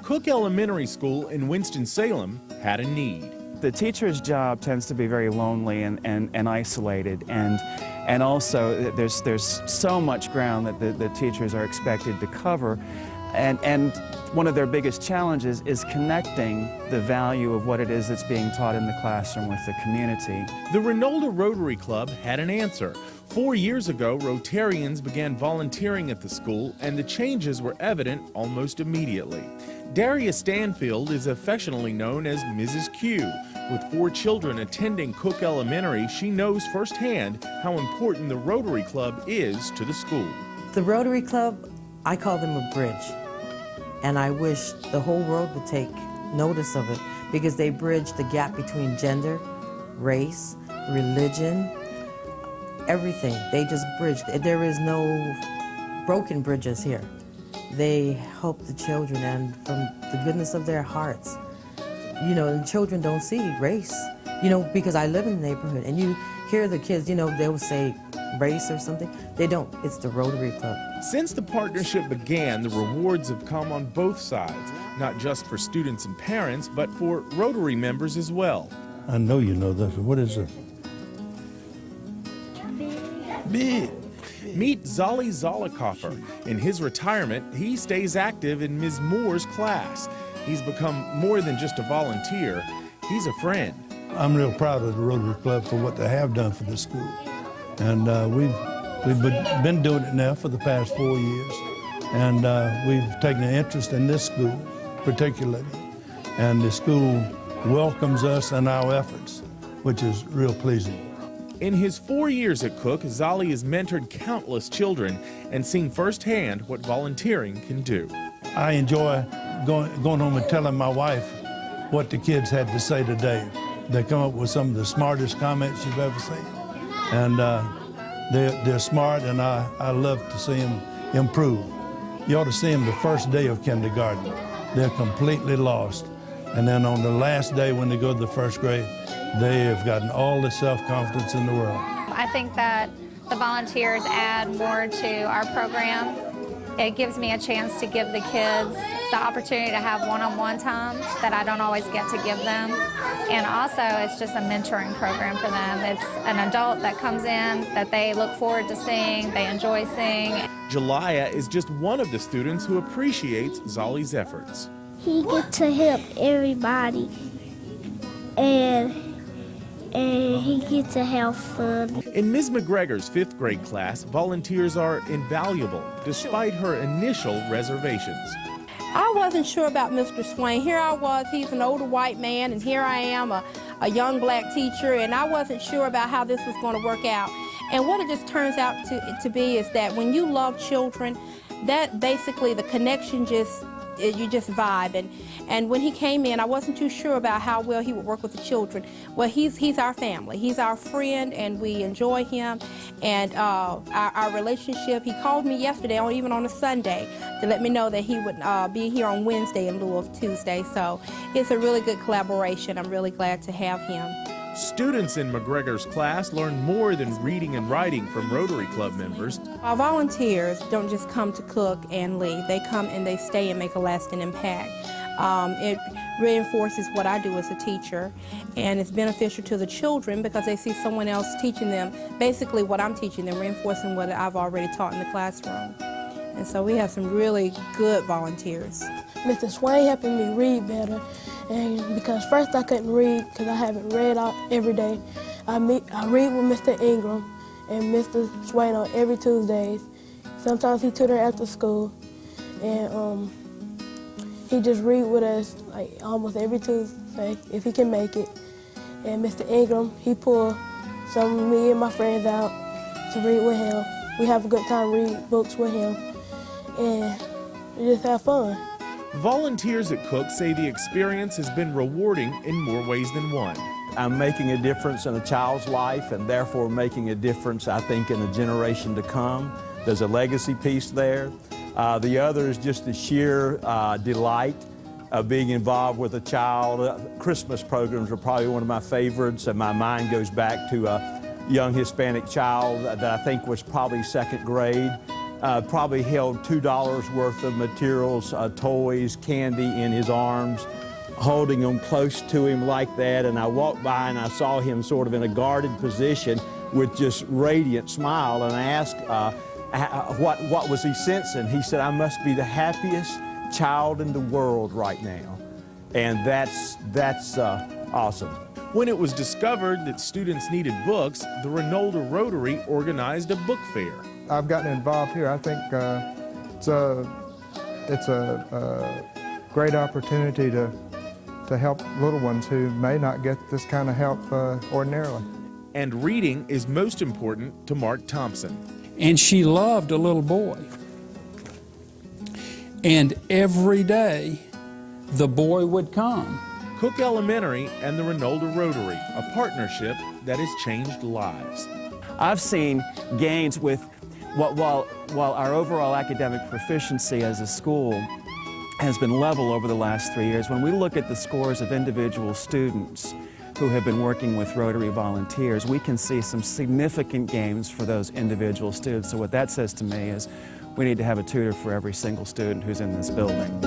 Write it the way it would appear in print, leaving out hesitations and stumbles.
Cook Elementary School in Winston-Salem had a need. The teacher's job tends to be very lonely and isolated, and also there's so much ground that the teachers are expected to cover, and one of their biggest challenges is connecting the value of what it is that's being taught in the classroom with the community. The Reynolda Rotary Club had an answer. 4 years ago, Rotarians began volunteering at the school, and the changes were evident almost immediately. Daria Stanfield is affectionately known as Mrs. Q. With 4 children attending Cook Elementary, she knows firsthand how important the Rotary Club is to the school. The Rotary Club, I call them a bridge. And I wish the whole world would take notice of it, because they bridge the gap between gender, race, religion, everything. They just bridge. There is no broken bridges here. They help the children, and from the goodness of their hearts. You know, and children don't see race, you know, because I live in the neighborhood, and you hear the kids, you know, they'll say race or something. They don't. It's the Rotary Club. Since the partnership began, the rewards have come on both sides, not just for students and parents, but for Rotary members as well. I know you know this. What is it? Big. Meet Zolly Zollikoffer. In his retirement, he stays active in Ms. Moore's class. He's become more than just a volunteer. He's a friend. I'm real proud of the Rotary Club for what they have done for the school. And we've been doing it now for the past 4 years. And we've taken an interest in this school particularly. And the school welcomes us and our efforts, which is real pleasing. In his 4 years at Cook, Zolly has mentored countless children and seen firsthand what volunteering can do. I enjoy going home and telling my wife what the kids had to say today. They come up with some of the smartest comments you've ever seen. And they're smart, and I love to see them improve. You ought to see them the first day of kindergarten. They're completely lost. And then on the last day when they go to the first grade, they have gotten all the self-confidence in the world. I think that the volunteers add more to our program. It gives me a chance to give the kids the opportunity to have one-on-one time that I don't always get to give them. And also, it's just a mentoring program for them. It's an adult that comes in that they look forward to seeing, they enjoy seeing. Jalaya is just one of the students who appreciates Zolly's efforts. He gets to help everybody, and he gets to have fun. In Ms. McGregor's 5th grade class, volunteers are invaluable, despite her initial reservations. I wasn't sure about Mr. Swain. Here I was, he's an older white man, and here I am, a young black teacher, and I wasn't sure about how this was going to work out. And what it just turns out to be is that when you love children, that basically the connection you just vibe. And when he came in, I wasn't too sure about how well he would work with the children. Well, he's our family. He's our friend, and we enjoy him. And our relationship, he called me yesterday, or even on a Sunday, to let me know that he would be here on Wednesday in lieu of Tuesday. So it's a really good collaboration. I'm really glad to have him. Students in McGregor's class learn more than reading and writing from Rotary Club members. Our volunteers don't just come to cook and leave. They come and they stay and make a lasting impact. It reinforces what I do as a teacher, and it's beneficial to the children because they see someone else teaching them basically what I'm teaching them, reinforcing what I've already taught in the classroom. And so we have some really good volunteers. Mr. Swain helping me read better, and because first I couldn't read because I haven't read out every day. I read with Mr. Ingram and Mr. Swain on every Tuesdays. Sometimes he tutor after school, and he just read with us like almost every Tuesday if he can make it. And Mr. Ingram, he pulled some of me and my friends out to read with him. We have a good time reading books with him, and we just have fun. Volunteers at Cook say the experience has been rewarding in more ways than one. I'm making a difference in a child's life, and therefore making a difference, I think, in the generation to come. There's a legacy piece there. The other is just the sheer delight of being involved with a child. Christmas programs are probably one of my favorites, and my mind goes back to a young Hispanic child that I think was probably 2nd grade. probably held $2 worth of materials, toys, candy in his arms, holding them close to him like that. And I walked by and I saw him sort of in a guarded position with just radiant smile. And I asked what was he sensing. He said, "I must be the happiest child in the world right now." And that's awesome. When it was discovered that students needed books, the Reynolda Rotary organized a book fair. I've gotten involved here. I think it's a great opportunity to help little ones who may not get this kind of help ordinarily. And reading is most important to Mark Thompson. And she loved a little boy. And every day, the boy would come. Cook Elementary and the Reynolda Rotary, a partnership that has changed lives. I've seen gains with, while our overall academic proficiency as a school has been level over the last 3 years, when we look at the scores of individual students who have been working with Rotary volunteers, we can see some significant gains for those individual students. So what that says to me is we need to have a tutor for every single student who's in this building.